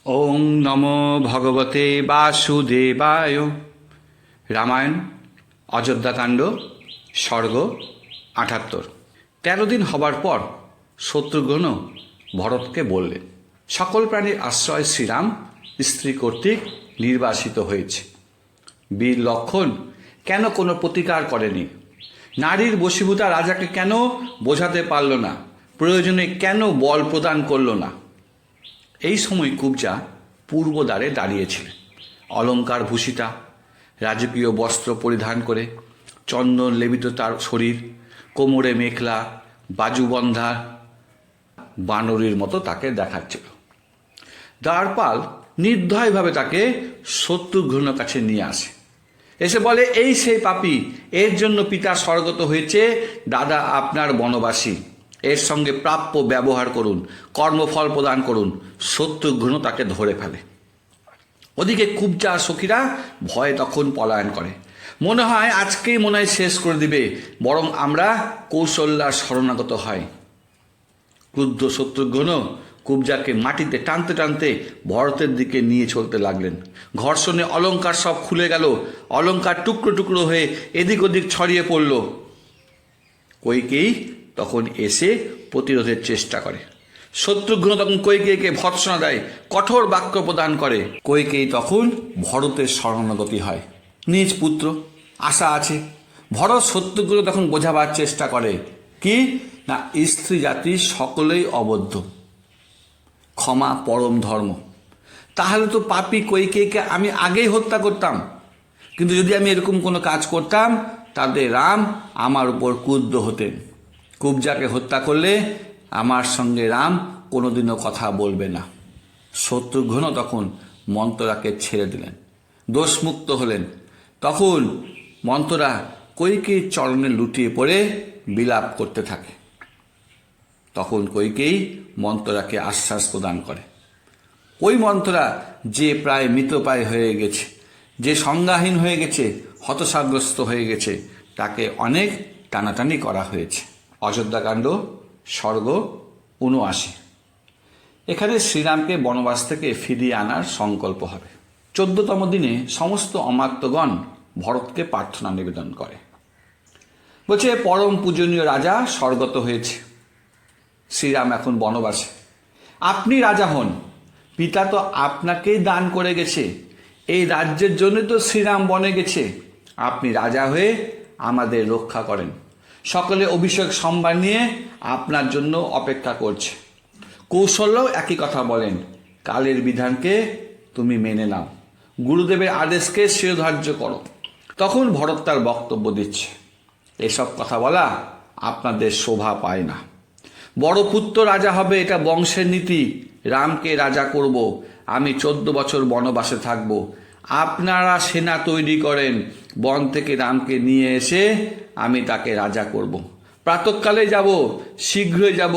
ওং নমো ভগবতে বাসুদেবায়। রামায়ণ অযোধ্যাকাণ্ড স্বর্গ ৭৮। ১৩ দিন হবার পর শত্রুঘ্ন ভরতকে বললেন, সকল প্রাণীর আশ্রয় শ্রীরাম স্ত্রী কর্তৃক নির্বাসিত হয়েছে। বীর লক্ষণ কেন কোনো প্রতিকার করেনি? নারীর বশীভূতা রাজাকে কেন বোঝাতে পারল না? প্রয়োজনে কেন বল প্রদান করল না? এই সময় কুবজা পূর্ব দ্বারে দাঁড়িয়েছিলেন, অলঙ্কার ভূষিতা, রাজকীয় বস্ত্র পরিধান করে, চন্দন লেবিত তার শরীর, কোমরে মেখলা, বাজুবন্ধা বানরীর মতো তাকে দেখাচ্ছিল। দ্বারপাল নির্দয়ভাবে তাকে শত্রুঘ্ন কাছে নিয়ে আসে, এসে বলে, এই সেই পাপী, এর জন্য পিতা স্বর্গত হয়েছে। দাদা আপনার বনবাসী, এর সঙ্গে প্রাপ্য ব্যবহার করুন, কর্মফল প্রদান করুন। শত্রুঘ্ন তাকে ধরে ফেলে। ওদিকে কুবজা সখীরা ভয়ে তখন পলায়ন করে। মনে হয় আজকেই শেষ করে দিবে, বরং আমরা কৌশল্যার শরণাগত হয়। ক্রুদ্ধ শত্রুঘ্ন কুবজাকে মাটিতে টানতে টানতে ভরতের দিকে নিয়ে চলতে লাগলেন। ঘর্ষণে অলঙ্কার সব খুলে গেল, অলঙ্কার টুকরো টুকরো হয়ে এদিক ওদিক ছড়িয়ে পড়ল। কইকেয়ী তখন এসে প্রতিরোধের চেষ্টা করে। শত্রুঘ্ন তখন কইকেয়ীকে ভর্ৎসনা দেয়, কঠোর বাক্য প্রদান করে। কইকেয়ী তখন ভরতের শরণাগতি হয়। নিজ পুত্র, আশা আছে। ভরত শত্রুঘ্ন তখন বোঝাবার চেষ্টা করে, কি না, স্ত্রী জাতি সকলেই অবদ্ধ, ক্ষমা পরম ধর্ম। তাহলে তো পাপী কইকেয়ীকে আমি আগেই হত্যা করতাম, কিন্তু যদি আমি এরকম কোনো কাজ করতাম তাতে রাম আমার উপর ক্রুদ্ধ হতেন। কুবজাকে হত্যা করলে আমার সঙ্গে রাম কোনোদিনও কথা বলবে না। শত্রুঘ্ন তখন মন্থরাকে ছেড়ে দিলেন, দোষমুক্ত হলেন। তখন মন্থরা কইকেয়ীর চরণে লুটিয়ে পড়ে বিলাপ করতে থাকে। তখন কইকেয়ী মন্থরাকে আশ্বাস প্রদান করে। ওই মন্থরা যে প্রায় মৃতপ্রায় হয়ে গেছে, যে সংজ্ঞাহীন হয়ে গেছে, হতাশাগ্রস্ত হয়ে গেছে, তাকে অনেক টানাটানি করা হয়েছে। অযোধ্যাকাণ্ড স্বর্গ ৭৯। এখানে শ্রীরামকে বনবাস থেকে ফিরিয়ে আনার সংকল্প হবে। ১৪তম দিনে সমস্ত অমাত্যগণ ভরতকে প্রার্থনা নিবেদন করে। বলছে, পরম পূজনীয় রাজা স্বর্গত হয়েছে, শ্রীরাম এখন বনবাসে। আপনি রাজা হন, পিতা তো আপনাকেই দান করে গেছে, এই রাজ্যের জন্য তো শ্রীরাম বনে গেছে। আপনি রাজা হয়ে আমাদের রক্ষা করেন। সকলে অভিষেক সম্মান নিয়ে আপনার জন্য অপেক্ষা করছে। কৌশল্যও একই কথা বলেন, কালের বিধানকে তুমি মেনে নাও, গুরুদেবের আদেশকে শিরোধার্য করো। তখন ভরত তার বক্তব্য দিচ্ছে, এসব কথা বলা আপনাদের শোভা পায় না। বড় পুত্র রাজা হবে, এটা বংশের নীতি। রামকে রাজা করব, আমি 14 বছর বনবাসে থাকব। আপনারা সেনা তৈরি করেন, বন থেকে রামকে নিয়ে এসে আমি তাকে রাজা করব। প্রাতঃকালে যাব, শীঘ্রই যাব,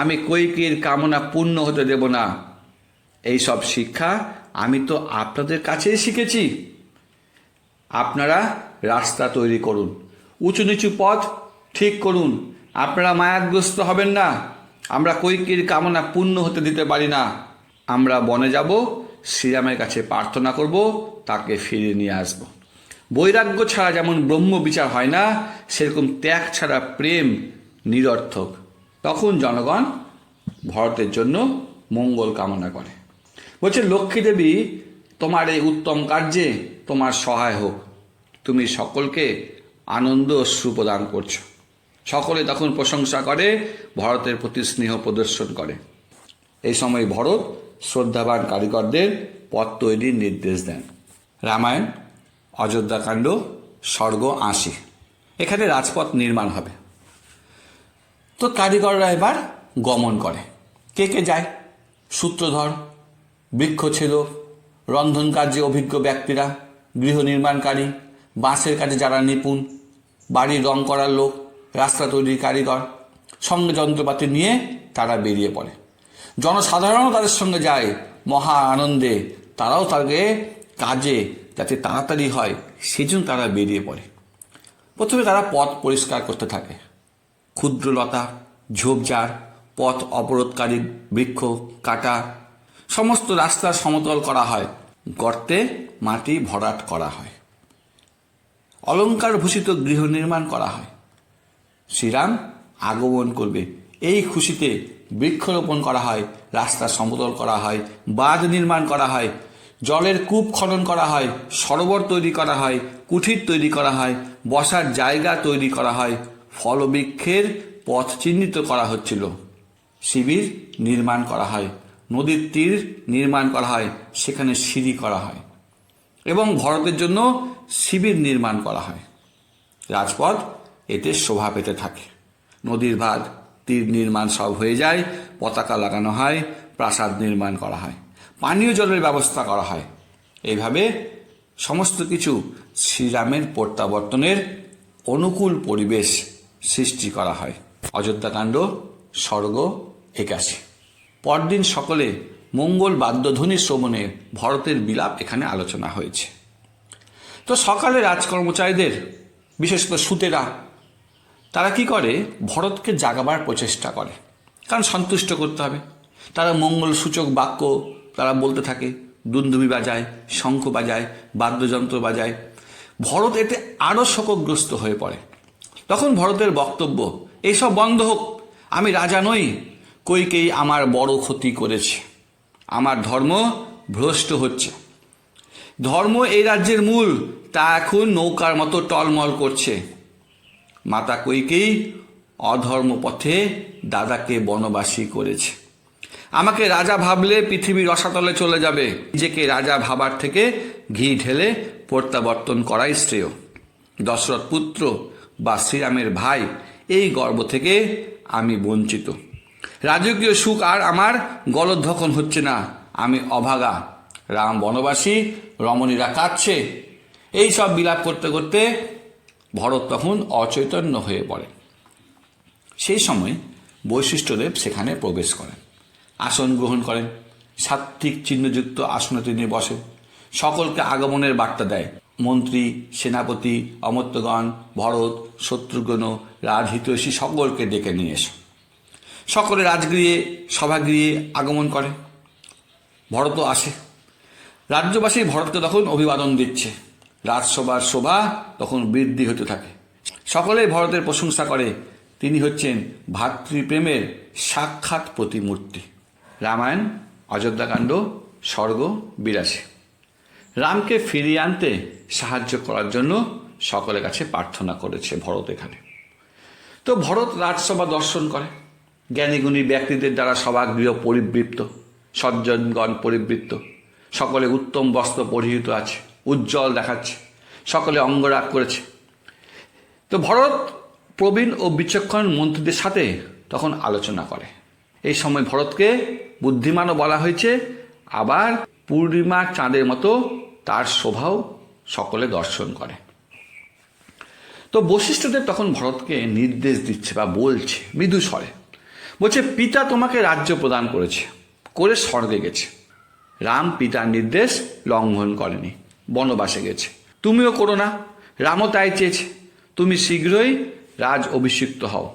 আমি কইকেয়ীর কামনা পূর্ণ হতে দেব না। এই সব শিক্ষা আমি তো আপনাদের কাছেই শিখেছি। আপনারা রাস্তা তৈরি করুন, উঁচু নিচু পথ ঠিক করুন। আপনারা মায়াগ্রস্ত হবেন না। আমরা কইকেয়ীর কামনা পূর্ণ হতে দিতে পারি না। আমরা বনে যাব, শ্রীরামের কাছে প্রার্থনা করব, তাকে ফিরিয়ে নিয়ে আসব। বৈরাগ্য ছাড়া যেমন ব্রহ্ম বিচার হয় না, সেরকম ত্যাগ ছাড়া প্রেম নিরর্থক। তখন জনগণ ভরতের জন্য মঙ্গল কামনা করে। বলছে, লক্ষ্মী দেবী তোমার এই উত্তম কার্যে তোমার সহায় হোক। তুমি সকলকে আনন্দ অশ্রু প্রদান করছো। সকলে তখন প্রশংসা করে, ভরতের প্রতি স্নেহ প্রদর্শন করে। এই সময় ভরত শ্রদ্ধাবান কারিগরদের পথ তৈরির নির্দেশ দেন। রামায়ণ অযোধ্যাকাণ্ড স্বর্গ ৮০। এখানে রাজপথ নির্মাণ হবে। তো কারিগররা এবার গমন করে। কে কে যায়? সূত্রধর, বৃক্ষছেদক, রন্ধন কার্যে অভিজ্ঞ ব্যক্তিরা, গৃহ নির্মাণকারী, বাঁশের কাজে যারা নিপুণ, বাড়ির রং করার লোক, রাস্তা তৈরির কারিগর, সঙ্গে যন্ত্রপাতি নিয়ে তারা বেরিয়ে পড়ে। জনসাধারণও তাদের সঙ্গে যায় মহা আনন্দে। তারাও তাকে কাজে যাতে তাড়াতাড়ি হয় সেজন্য তারা বেরিয়ে পড়ে। প্রথমে তারা পথ পরিষ্কার করতে থাকে। ক্ষুদ্র লতা, ঝোপঝাড়, পথ অবরোধকারী বৃক্ষ কাটা, সমস্ত রাস্তা সমতল করা হয়, গর্তে মাটি ভরাট করা হয়, অলঙ্কার ভূষিত গৃহ নির্মাণ করা হয়। শ্রীরাম আগমন করবে এই খুশিতে বৃক্ষরোপণ করা হয়, রাস্তা সমতল করা হয়, বাঁধ নির্মাণ করা হয়, জলের কূপ খনন করা হয়, সরোবর তৈরি করা হয়, কুঠির তৈরি করা হয়, বসার জায়গা তৈরি করা হয়, ফলবৃক্ষের পথ চিহ্নিত করা হচ্ছিল, শিবির নির্মাণ করা হয়, নদীর তীর নির্মাণ করা হয়, সেখানে সিঁড়ি করা হয় এবং ভরতের জন্য শিবির নির্মাণ করা হয়। রাজপথ এতে শোভা পেতে থাকে। নদীর বাঁধ, তীর নির্মাণ সব হয়ে যায়, পতাকা লাগানো হয়, প্রাসাদ নির্মাণ করা হয়, পানীয় জলের ব্যবস্থা করা হয়। এইভাবে সমস্ত কিছু শ্রীরামের প্রত্যাবর্তনের অনুকূল পরিবেশ সৃষ্টি করা হয়। অযোধ্যাকাণ্ড সর্গ ৮১। পরদিন সকলে মঙ্গল বাদ্যধ্বনি শ্রবণে ভরতের বিলাপ এখানে আলোচনা হয়েছে। তো সকালে রাজকর্মচারীদের, বিশেষত সুতেরা, তারা কি করে, ভরতকে জাগাবার প্রচেষ্টা করে, কারণ সন্তুষ্ট করতে হবে। তারা মঙ্গল সূচক বাক্য তারা বলতে থাকে, দুন্দুবি বাজায়, শঙ্খ বাজায়, বাদ্যযন্ত্র বাজায়। ভরত এতে আরও শোকগ্রস্ত হয়ে পড়ে। তখন ভরতের বক্তব্য, এইসব বন্ধ হোক, আমি রাজা নই, কইকেই আমার বড় ক্ষতি করেছে, আমার ধর্ম ভ্রষ্ট হচ্ছে, ধর্ম এই রাজ্যের মূল, তা এখন নৌকার মতো টলমল করছে। মাতা কইকেই অধর্ম পথে দাদাকে বনবাসী করেছে। আমাকে রাজা ভাবলে পৃথিবীর রসাতলে চলে যাবে, নিজেকে রাজা ভাবার থেকে ঘি ঢেলে প্রত্যাবর্তন করাই শ্রেয়। দশরথ পুত্র বা শ্রীরামের ভাই, এই গর্ব থেকে আমি বঞ্চিত। রাজকীয় সুখ আর আমার গলদঘকন হচ্ছে না, আমি অভাগা। রাম বনবাসী, রমণীরা কাঁদছে। এই সব বিলাপ করতে করতে ভরত তখন অচৈতন্য হয়ে পড়ে। সেই সময় বৈশিষ্ট্যদেব সেখানে প্রবেশ করেন, আসন গ্রহণ করেন, সাত্ত্বিক চিহ্নযুক্ত আসনে তিনি বসেন, সকলকে আগমনের বার্তা দেয়। মন্ত্রী, সেনাপতি, অমর্ত্যগণ, ভরত, শত্রুঘ্ন, রাজহিতৈষী সকলকে ডেকে নিয়ে এসো। সকলে রাজগৃহে, সভাগৃহে আগমন করে। ভরতও আসে। রাজ্যবাসী ভরতকে তখন অভিবাদন দিচ্ছে। রাজসভার শোভা তখন বৃদ্ধি হতে থাকে। সকলে ভরতের প্রশংসা করে, তিনি হচ্ছেন ভাতৃপ্রেমের সাক্ষাৎ প্রতিমূর্তি। রামায়ণ অযোধ্যাকাণ্ড সর্গ ৮২। রামকে ফিরিয়ে আনতে সাহায্য করার জন্য সকলের কাছে প্রার্থনা করেছে ভরত এখানে। তো ভরত রাজসভা দর্শন করে। জ্ঞানীগুণী ব্যক্তিদের দ্বারা সভাগৃহ পরিবৃপ্ত, সজ্জনগণ পরিবৃত্ত, সকলে উত্তম বস্ত্র পরিহিত আছে, উজ্জ্বল দেখাচ্ছে, সকলে অঙ্গরাগ করেছে। তো ভরত প্রবীণ ও বিচক্ষণ মন্ত্রীদের সাথে তখন আলোচনা করে। এই সময় ভরতকে বুদ্ধিমানও বলা হয়েছে, আবার পূর্ণিমার চাঁদের মতো তার শোভাও সকলে দর্শন করে। তো বশিষ্ঠদেব তখন ভরতকে নির্দেশ দিচ্ছে বা বলছে মৃদু স্বরে, বলছে, পিতা তোমাকে রাজ্য প্রদান করেছে, করে স্বর্গে গেছে। রাম পিতার নির্দেশ লঙ্ঘন করেনি, বনবাসে গেছে, তুমিও করো না। রামও তাই চেয়েছে, তুমি শীঘ্রই রাজ অভিষিক্ত হও,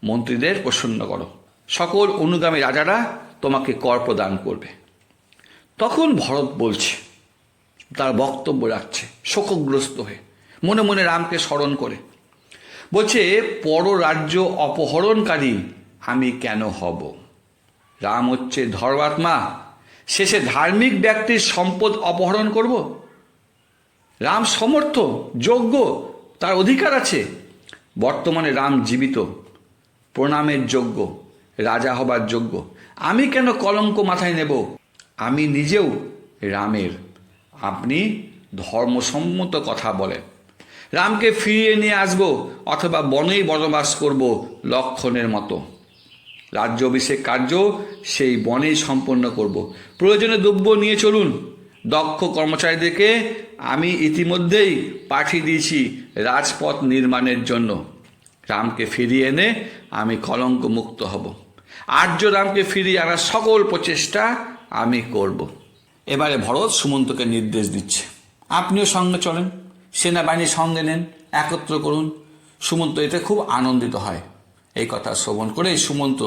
মন্ত্রীদের প্রসন্ন করো, সকল অনুগামী রাজারা তোমাকে কর প্রদান করবে। তখন ভরত বলছে, তার বক্তব্য রাখছে শোকগ্রস্ত হয়ে, মনে মনে রামকে স্মরণ করে বলছে, পর রাজ্য অপহরণকারী আমি কেন হব? রাম হচ্ছে ধর্মাত্মা, শেষে ধার্মিক ব্যক্তির সম্পদ অপহরণ করব? রাম সমর্থ, যোগ্য, তার অধিকার আছে। বর্তমানে রাম জীবিত, প্রণামের যোগ্য, রাজা হবার যোগ্য, আমি কেন কলঙ্ক মাথায় নেব? আমি নিজেও রামের। আপনি ধর্মসম্মত কথা বলেন। রামকে ফিরিয়ে নিয়ে আসব, অথবা বনেই বনবাস করব লক্ষণের মতো। রাজ্যাভিষেক কার্য সেই বনেই সম্পন্ন করব। প্রয়োজনে দ্রব্য নিয়ে চলুন। দক্ষ কর্মচারীদেরকে আমি ইতিমধ্যেই পাঠিয়ে দিয়েছি রাজপথ নির্মাণের জন্য। রামকে ফিরিয়ে এনে আমি কলঙ্ক মুক্ত হব। আর্য রামকে ফিরিয়ে আনার সকল প্রচেষ্টা আমি করব। এবারে ভরত সুমন্তকে নির্দেশ দিচ্ছে, আপনিও সঙ্গে চলেন, সেনাবাহিনীর সঙ্গে নেন, একত্র করুন। সুমন্ত এতে খুব আনন্দিত হয়। এই কথা শ্রবণ করে সুমন্ত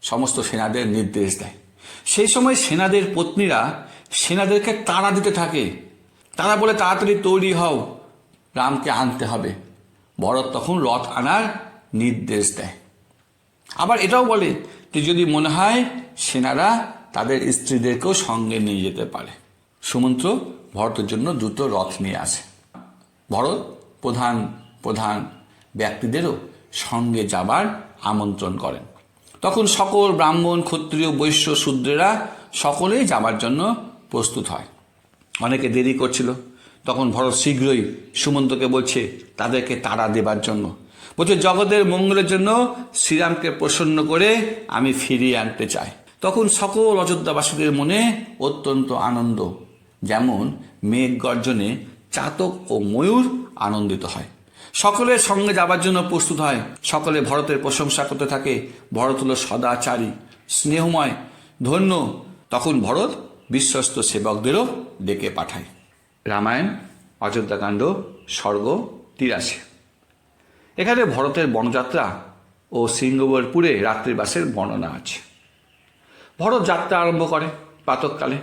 সমস্ত সেনাদের নির্দেশ দেয়। সেই সময় সেনাদের পত্নীরা সেনাদেরকে তাড়া দিতে থাকে। তারা বলে, তাড়াতাড়ি তৈরি হও, রামকে আনতে হবে। ভরত তখন রথ আনার নির্দেশ দেয়। আবার এটাও বলে যে যদি মনে হয় সেনারা তাদের স্ত্রীদেরকেও সঙ্গে নিয়ে যেতে পারে। সুমন্ত্র ভরতের জন্য দ্রুত রথ নিয়ে আসে। ভরত প্রধান প্রধান ব্যক্তিদেরও সঙ্গে যাবার আমন্ত্রণ করেন। তখন সকল ব্রাহ্মণ, ক্ষত্রিয়, বৈশ্য, শূদ্রেরা সকলেই যাবার জন্য প্রস্তুত হয়। অনেকে দেরি করছিল। তখন ভরত শীঘ্রই সুমন্তকে বলছে তাদেরকে তাড়া দেবার জন্য। বলছে, জগতের মঙ্গলের জন্য শ্রীরামকে প্রসন্ন করে আমি ফিরিয়ে আনতে চাই। তখন সকল অযোধ্যাবাসীদের মনে অত্যন্ত আনন্দ, যেমন মেঘ গর্জনে চাতক ও ময়ূর আনন্দিত হয়। সকলের সঙ্গে যাবার জন্য প্রস্তুত হয়। সকলে ভরতের প্রশংসা করতে থাকে। ভরত হল সদাচারী, স্নেহময়, ধন্য। তখন ভরত বিশ্বস্ত সেবকদেরও ডেকে পাঠায়। রামায়ণ অযোধ্যাকাণ্ড সর্গ ৮৩। এখানে ভরতের বনযাত্রা ও সিংহবরপুরে রাত্রিবাসের বর্ণনা আছে। ভরত যাত্রা আরম্ভ করে প্রাতঃকালে।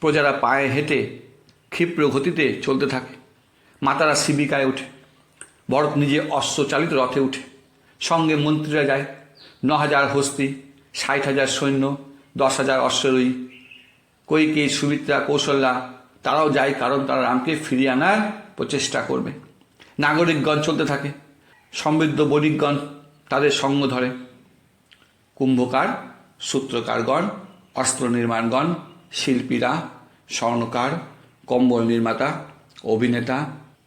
প্রজারা পায়ে হেঁটে ক্ষিপ্র গতিতে চলতে থাকে। মাতারা শিবিকায় ওঠে। ভরত নিজে অশ্বচালিত রথে উঠে। সঙ্গে মন্ত্রীরা যায়। ৯,০০০ হস্তি, ৬০,০০০ সৈন্য, ১০,০০০ অশ্বারোহী। কৈকেয়ী, সুমিত্রা, কৌশল্যা তারাও যায়, কারণ তারা রামকে ফিরিয়ে আনার প্রচেষ্টা করবে। নাগরিকগণ চলতে থাকে। সমৃদ্ধ বণিকগণ তাদের সঙ্গ ধরে। কুম্ভকার, সূত্রকারগণ, অস্ত্র নির্মাণগণ, শিল্পীরা, স্বর্ণকার, কম্বল নির্মাতা, অভিনেতা,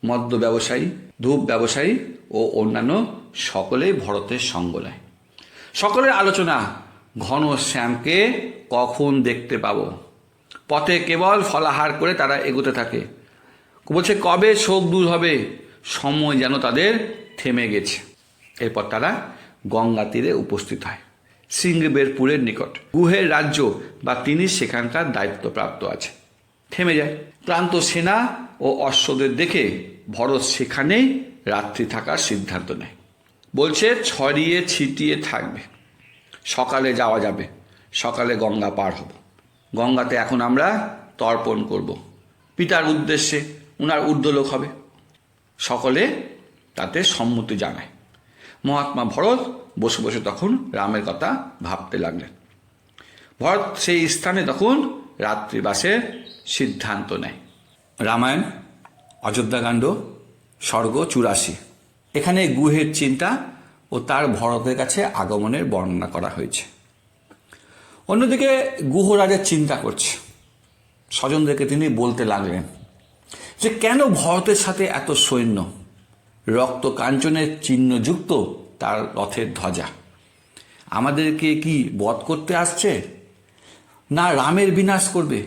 মদ্য ব্যবসায়ী, ধূপ ব্যবসায়ী ও অন্যান্য সকলেই ভরতের সঙ্গ নেয়। সকলের আলোচনা, ঘন শ্যামকে কখন দেখতে পাবো। পথে কেবল ফলাহার করে তারা এগোতে থাকে। বলছে, কবে শোক দূর হবে, সময় যেন তাদের থেমে গেছে। এরপর তারা গঙ্গা তীরে উপস্থিত হয়। সিংহবেরপুরের নিকট গুহের রাজ্য বা তিনি সেখানকার দায়িত্বপ্রাপ্ত আছে। থেমে যায়। ক্লান্ত সেনা ও অশ্বদের দেখে ভরত সেখানেই রাত্রি থাকার সিদ্ধান্ত নেয়। বলছে, ছড়িয়ে ছিটিয়ে থাকবে, সকালে যাওয়া যাবে, সকালে গঙ্গা পার হব। গঙ্গাতে এখন আমরা তর্পণ করব, পিতার উদ্দেশ্যে উনার ঊর্ধ্বলোক হবে। সকলে তাতে সম্মতি জানায়। মহাত্মা ভরত বসে বসে তখন রামের কথা ভাবতে লাগলেন। ভরত সেই স্থানে তখন রাত্রিবাসের সিদ্ধান্ত নেয়। রামায়ণ অযোধ্যাকাণ্ড সর্গ ৮৪। এখানে গুহের চিন্তা ও তার ভরতের কাছে আগমনের বর্ণনা করা হয়েছে। অন্যদিকে গুহরাজের চিন্তা করছে। স্বজনদেরকে তিনি বলতে লাগলেন যে কেন ভরতের সাথে এত সৈন্য, রক্ত কাঞ্চনের চিহ্নযুক্ত তার রথের ধ্বজা, আমাদেরকে কি বধ করতে আসছে, না রামের বিনাশ করবে?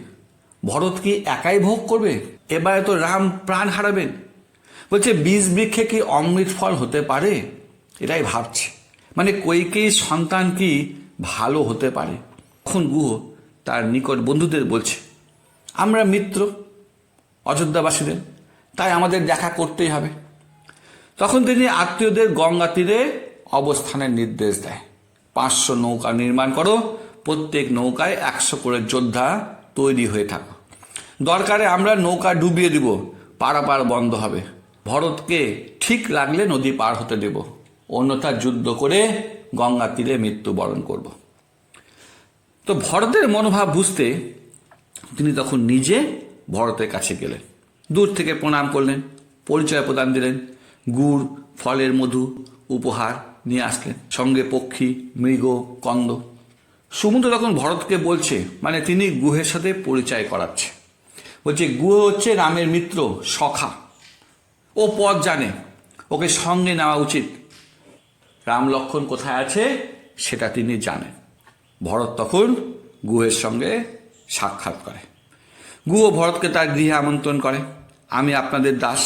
ভরত কি একাই ভোগ করবে? এবারে তো রাম প্রাণ হারাবেন। বলছে, বীজ বৃক্ষে কি অমৃত ফল হতে পারে? এটাই ভাবছে। মানে কৈকেয়ী সন্তান কি ভালো হতে পারে? তখন গুহ তার নিকট বন্ধুদের বলছে, আমরা মিত্র অযোধ্যাবাসীদের, তাই আমাদের দেখা করতেই হবে। তখন তিনি আত্মীয়দের গঙ্গা তীরে অবস্থানের নির্দেশ দেয়। ৫০০ নৌকা নির্মাণ করো, প্রত্যেক নৌকায় ১০০ করে যোদ্ধা তৈরি হয়ে থাকো। দরকারে আমরা নৌকা ডুবিয়ে দিব, পারাপার বন্ধ হবে। ভরতকে ঠিক লাগলে নদী পার হতে দেব, অন্যথা যুদ্ধ করে গঙ্গা তীরে মৃত্যুবরণ করব। তো ভরতের মনোভাব বুঝতে তিনি তখন নিজে ভরতের কাছে গেলেন। দূর থেকে প্রণাম করলেন, পরিচয় প্রদান দিলেন, গুড়, ফলের মধু উপহার নিয়ে আসলেন, সঙ্গে পক্ষী, মৃগ, কন্দ। সুমন্ত তখন ভরতকে বলছে, মানে তিনি গুহের সাথে পরিচয় করাচ্ছে। বলছে, গুহ হচ্ছে রামের মিত্র, সখা। ও পথ জানে, ওকে সঙ্গে নেওয়া উচিত। রাম লক্ষ্মণ কোথায় আছে সেটা তিনি জানেন। ভরত তখন গুহের সঙ্গে সাক্ষাৎ করে। গুহ ভরতকে তার গৃহে আমন্ত্রণ করে। আমি আপনাদের দাস,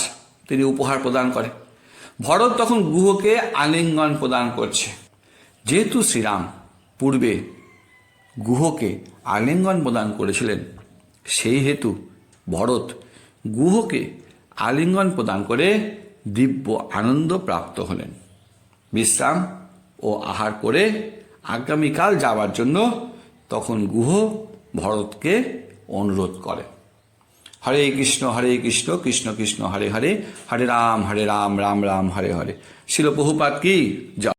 তিনি উপহার প্রদান করে। ভরত তখন গুহকে আলিঙ্গন প্রদান করছে। যেহেতু শ্রীরাম পূর্বে গুহকে আলিঙ্গন প্রদান করেছিলেন, সেই হেতু ভরত গুহকে আলিঙ্গন প্রদান করে দিব্য আনন্দ প্রাপ্ত হলেন। বিশ্রাম ও আহার করে আগামীকাল যাওয়ার জন্য তখন গুহ ভরতকে অনুরোধ করে, হরে কৃষ্ণ কৃষ্ণ কৃষ্ণ হরে হরে, হরে রাম রাম রাম হরে হরে। শিল প্রভুপাদ কি জয়।